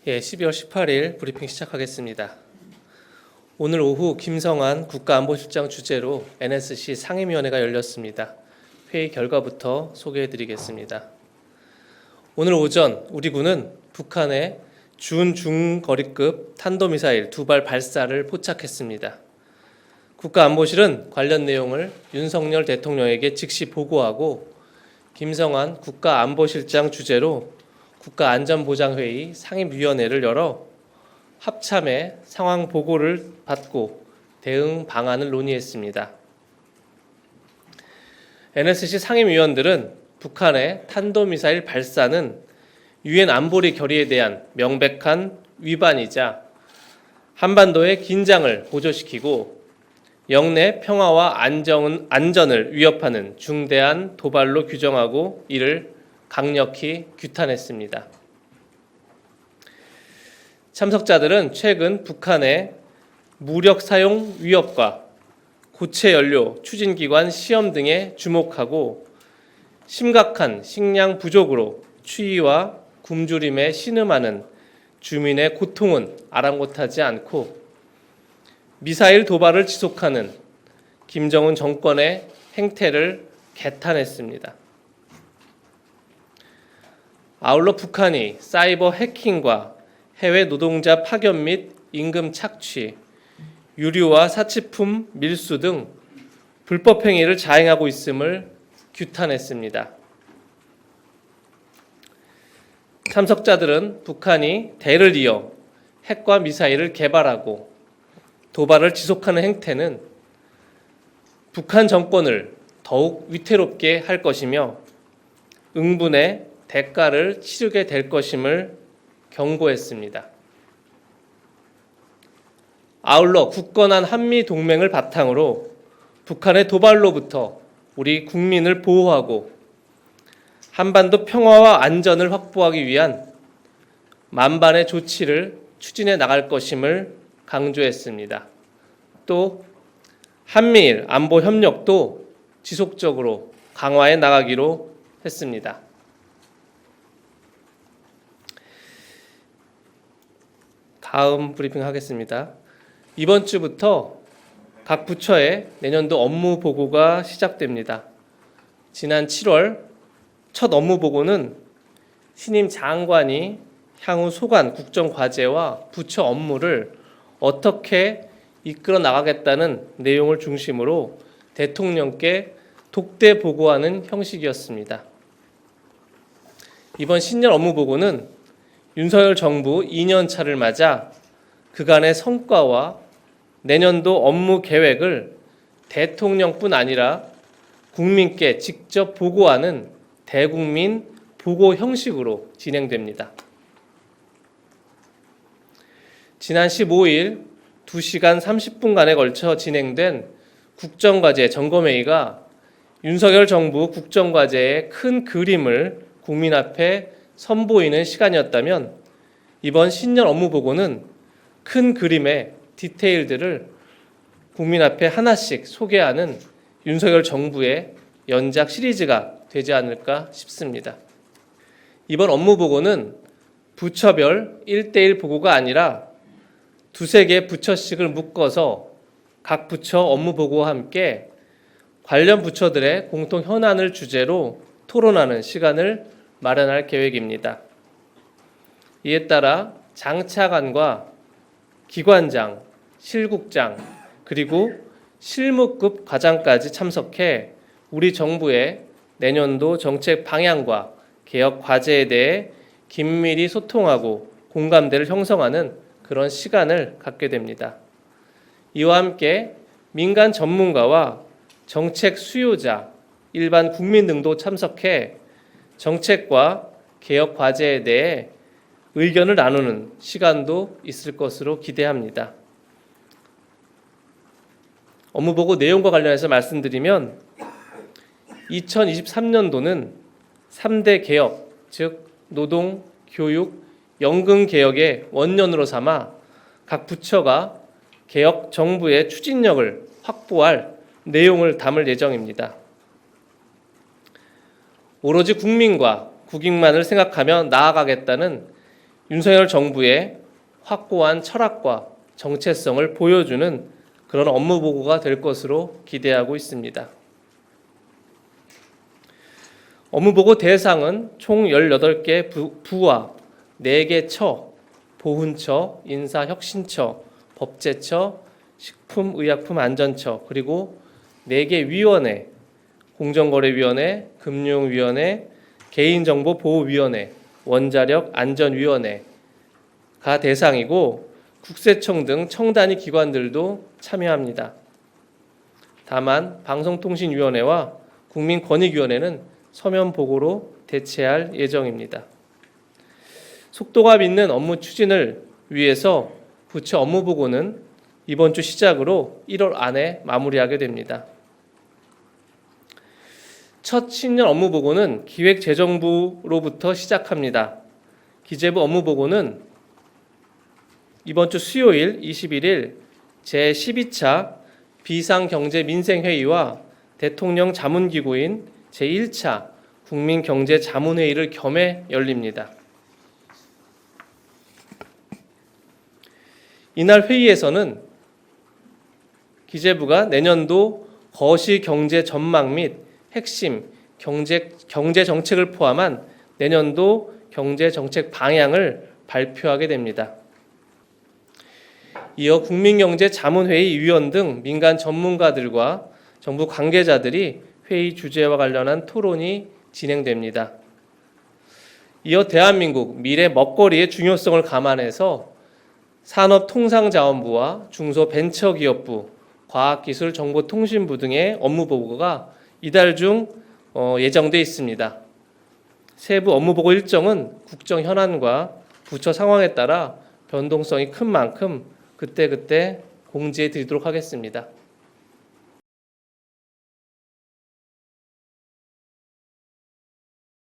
12월 18일 브리핑 시작하겠습니다. 오늘 오후 김성한 국가안보실장 주재로 NSC 상임위원회가 열렸습니다. 회의 결과부터 소개해드리겠습니다. 오늘 오전 우리 군은 북한의 중거리급 탄도미사일 2발 발사를 포착했습니다. 국가안보실은 관련 내용을 윤석열 대통령에게 즉시 보고하고 김성한 국가안보실장 주재로 국가안전보장회의 상임위원회를 열어 합참의 상황 보고를 받고 대응 방안을 논의했습니다. NSC 상임위원들은 북한의 탄도미사일 발사는 유엔 안보리 결의에 대한 명백한 위반이자 한반도의 긴장을 고조시키고 영내 평화와 안전을 위협하는 중대한 도발로 규정하고 이를 강력히 규탄했습니다. 참석자들은 최근 북한의 무력 사용 위협과 고체 연료 추진기관 시험 등에 주목하고 심각한 식량 부족으로 추위와 굶주림에 신음하는 주민의 고통은 아랑곳하지 않고 미사일 도발을 지속하는 김정은 정권의 행태를 개탄했습니다. 아울러 북한이 사이버 해킹과 해외 노동자 파견 및 임금 착취, 유류와 사치품 밀수 등 불법 행위를 자행하고 있음을 규탄했습니다. 참석자들은 북한이 대를 이어 핵과 미사일을 개발하고 도발을 지속하는 행태는 북한 정권을 더욱 위태롭게 할 것이며 응분의 대가를 치르게 될 것임을 경고했습니다. 아울러 굳건한 한미 동맹을 바탕으로 북한의 도발로부터 우리 국민을 보호하고 한반도 평화와 안전을 확보하기 위한 만반의 조치를 추진해 나갈 것임을 강조했습니다. 또 한미일 안보 협력도 지속적으로 강화해 나가기로 했습니다. 다음 브리핑 하겠습니다. 이번 주부터 각 부처의 내년도 업무 보고가 시작됩니다. 지난 7월 첫 업무 보고는 신임 장관이 향후 소관 국정과제와 부처 업무를 어떻게 이끌어 나가겠다는 내용을 중심으로 대통령께 독대 보고하는 형식이었습니다. 이번 신년 업무 보고는 윤석열 정부 2년 차를 맞아 그간의 성과와 내년도 업무 계획을 대통령뿐 아니라 국민께 직접 보고하는 대국민 보고 형식으로 진행됩니다. 지난 15일 2시간 30분간에 걸쳐 진행된 국정과제 점검회의가 윤석열 정부 국정과제의 큰 그림을 국민 앞에 선보이는 시간이었다면 이번 신년 업무 보고는 큰 그림의 디테일들을 국민 앞에 하나씩 소개하는 윤석열 정부의 연작 시리즈가 되지 않을까 싶습니다. 이번 업무 보고는 부처별 1대1 보고가 아니라 두세 개 부처씩을 묶어서 각 부처 업무 보고와 함께 관련 부처들의 공통 현안을 주제로 토론하는 시간을 마련할 계획입니다. 이에 따라 장차관과 기관장, 실국장, 그리고 실무급 과장까지 참석해 우리 정부의 내년도 정책 방향과 개혁 과제에 대해 긴밀히 소통하고 공감대를 형성하는 그런 시간을 갖게 됩니다. 이와 함께 민간 전문가와 정책 수요자, 일반 국민 등도 참석해 정책과 개혁 과제에 대해 의견을 나누는 시간도 있을 것으로 기대합니다. 업무보고 내용과 관련해서 말씀드리면 2023년도는 3대 개혁, 즉 노동, 교육, 연금 개혁의 원년으로 삼아 각 부처가 개혁 정부의 추진력을 확보할 내용을 담을 예정입니다. 오로지 국민과 국익만을 생각하며 나아가겠다는 윤석열 정부의 확고한 철학과 정체성을 보여주는 그런 업무 보고가 될 것으로 기대하고 있습니다. 업무 보고 대상은 총 18개 부와 4개 처, 보훈처, 인사혁신처, 법제처, 식품의약품안전처, 그리고 4개 위원회, 공정거래위원회, 금융위원회, 개인정보보호위원회, 원자력안전위원회가 대상이고 국세청 등 청단위 기관들도 참여합니다. 다만 방송통신위원회와 국민권익위원회는 서면 보고로 대체할 예정입니다. 속도감 있는 업무 추진을 위해서 부처 업무 보고는 이번 주 시작으로 1월 안에 마무리하게 됩니다. 첫 신년 업무 보고는 기획재정부로부터 시작합니다. 기재부 업무 보고는 이번 주 수요일 21일 제12차 비상경제민생회의와 대통령 자문기구인 제1차 국민경제자문회의를 겸해 열립니다. 이날 회의에서는 기재부가 내년도 거시경제 전망 및 핵심 경제 정책을 포함한 내년도 경제 정책 방향을 발표하게 됩니다. 이어 국민경제자문회의 위원 등 민간 전문가들과 정부 관계자들이 회의 주제와 관련한 토론이 진행됩니다. 이어 대한민국 미래 먹거리의 중요성을 감안해서 산업통상자원부와 중소벤처기업부, 과학기술정보통신부 등의 업무 보고가 이달 중 예정돼 있습니다. 세부 업무 보고 일정은 국정 현안과 부처 상황에 따라 변동성이 큰 만큼 그때그때 공지해 드리도록 하겠습니다.